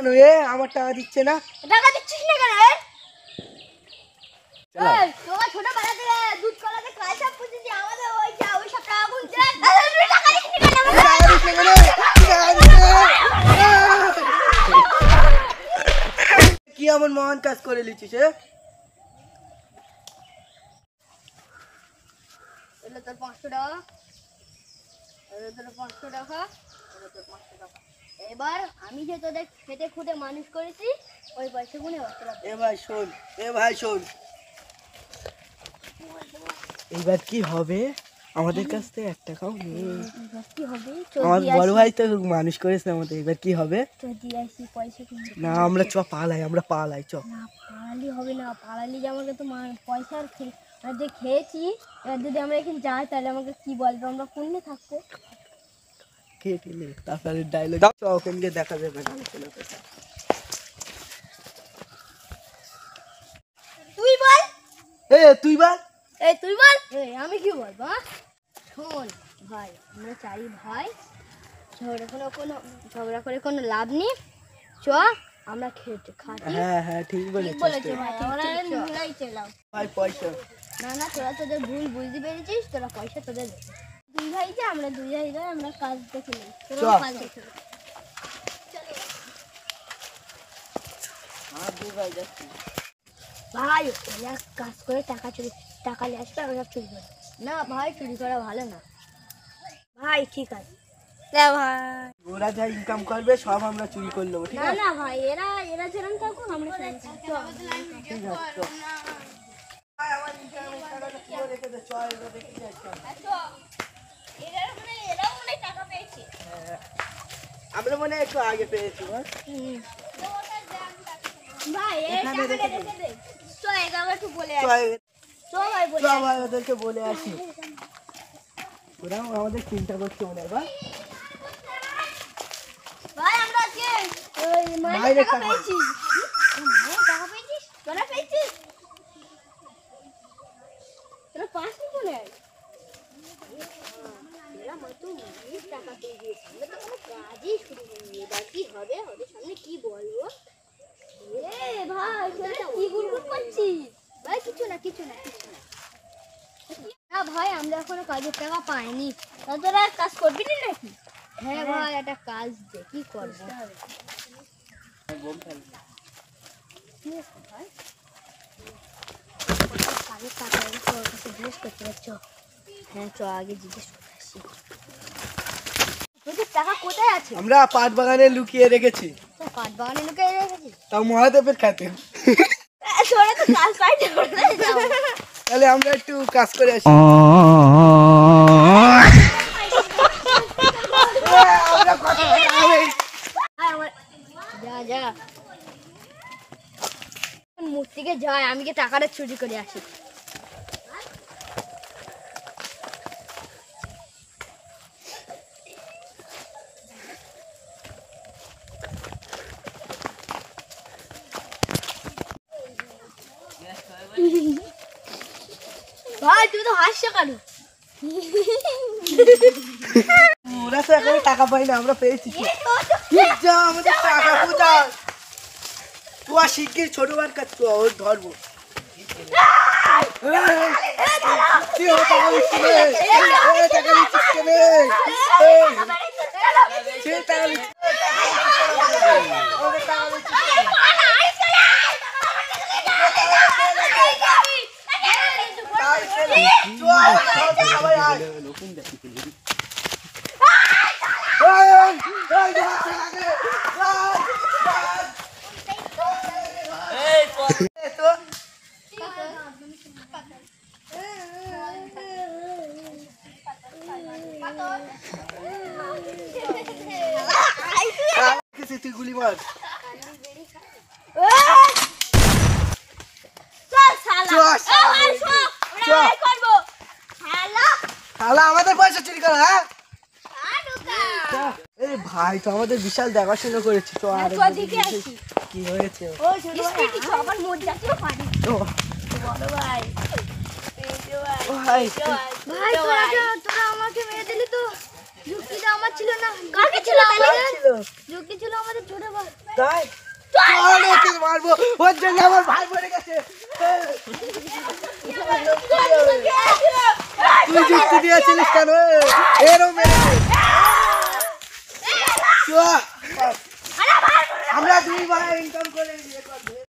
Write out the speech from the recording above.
কেন আমার টাকা দিচ্ছে না? টাকা দিচ্ছিস না কেন? এই তোরা ছোটবেলা থেকে দুধ কলাতে কাঁচা পুঁজি আমাদের ওই সব টাকা গুনতে টাকা দিচ্ছিস না কেন? কি এমন মহান কাজ করে লিছিস? এলো তোর 500 টাকা, এলো তোর 500 টাকা, এলো তোর 500 টাকা। এবার আমি যে তোদের খেতে খুঁটে মানুষ করেছি ওই পয়সা গুনে এ ভাই শোন, এইবার কি হবে? আমাদের কাছ থেকে 1 টাকাও নেই। কি হবে? আমার বড় ভাই তো মানুষ করেছে আমাদের, এবার কি হবে? যদি আসি পয়সা কিনতে না আমরা পালাই চ। না পালালি হবে না, পালালি যে আমাকে তো পয়সা আর যে খেয়েছি, এবার যদি আমরা এখানে যাই তাহলে আমাকে কি বলবো? আমরা কোনে থাকবো? খেয়ে তারপরে ডায়লগ চ, ওখানে গিয়ে দেখা যাবে আলোচনা করতে। তুই বল। তুই বল। তুই বল। আমি কি বলবো? শোন ভাই, আমরা 4 ভাই, ঝগড়া করে কোনো লাভ নেই। চ আমরা খাটি। হ্যাঁ ঠিক বলেছিস ভাই, আমরা মিলাই চলাও। ভাই পয়সা না তোরা তোদের ভুল বুঝতে পেরেছিস, তোরা পয়সা তোদের দে। দুই ভাই যে আমরা আমরা কাজ দেখে নিই, তোরা কাজ দেখে নে। ভাই যাচ্ছি ভাই ওরা কাজ করে টাকা নিয়ে আসবে, আমরা চুরি করি না ভাই, চুরি করা ভালো না ভাই। ঠিক আছে ভাই, ওরা যা ইনকাম করবে সব আমরা চুরি করে নেবো, ঠিক আছে? না ভাই, এরা যেরকম থাকুন আমরা সেরকম থাকবো। ঠিক আছে আমরা মনে একটু আগে পেয়েছি ওদেরকে বলে আসি, ওরা আমাদের চিন্তা করছে মনে হয়। ভাই আমরা আজকে ওই মায়ের টাকা পেয়েছি। মায়ের টাকা পেয়েছিস? তোরা পেয়েছিস? তোরা পাসনি কোনে? এরা মতো মায়ের টাকা পেয়ে গিয়েছে, আমরা তো কোনো কাজই শুরু করিনি। এবার কি হবে? ওদের সামনে কি বলবো? ভাই তোরা কি গুড়গুড় করছিস? ভাই কিছু না না ভাই, আমরা এখনো কাজের টাকা পাইনি। তা তোরা কাজ করবি না নাকি? হ্যাঁ ভাই, একটা কাজ দে, কি করবো? টাকা কোথায় আছে? আমরা পাট বাগানে লুকিয়ে রেখেছি। পাট বাগানে লুকিয়ে রেখেছি? তাও মহাদেবের খাতে। তাহলে আমরা একটু কাজ করে আসি। যা মূর্তিকে যায়, আমি কি টাকাটা চুরি করে আসি। ভাই তুমি তো হাসছো কেন? ওরা তো এখন টাকা পাই না, আমরা পেয়েছি। আমাদের টাকা কোথায়? তুই শিগগির ছোট বার কাজ ওর ধরবো। তুই গুলি মার। আমাদের পয়সা চুরি করা। হ্যাঁ ভাই তো আমাদের বিশাল দেখাশোনা করেছি। তো আর কি হয়েছে? তোরা আমাকে মেরে দিলি তো, যুক্তিটা আমার ছিল না। কাকে ছিল? যুক্তি ছিল আমাদের ছোট ভাই। তাই চল ওকে মারবো, ওর জন্য আমার ভাই মরে গেছে। তুই যুক্তি দিয়েছিলিস কেন? এরও মেরেছে। আমরা 2 ভাই ইনকাম করে বিয়ে করবো।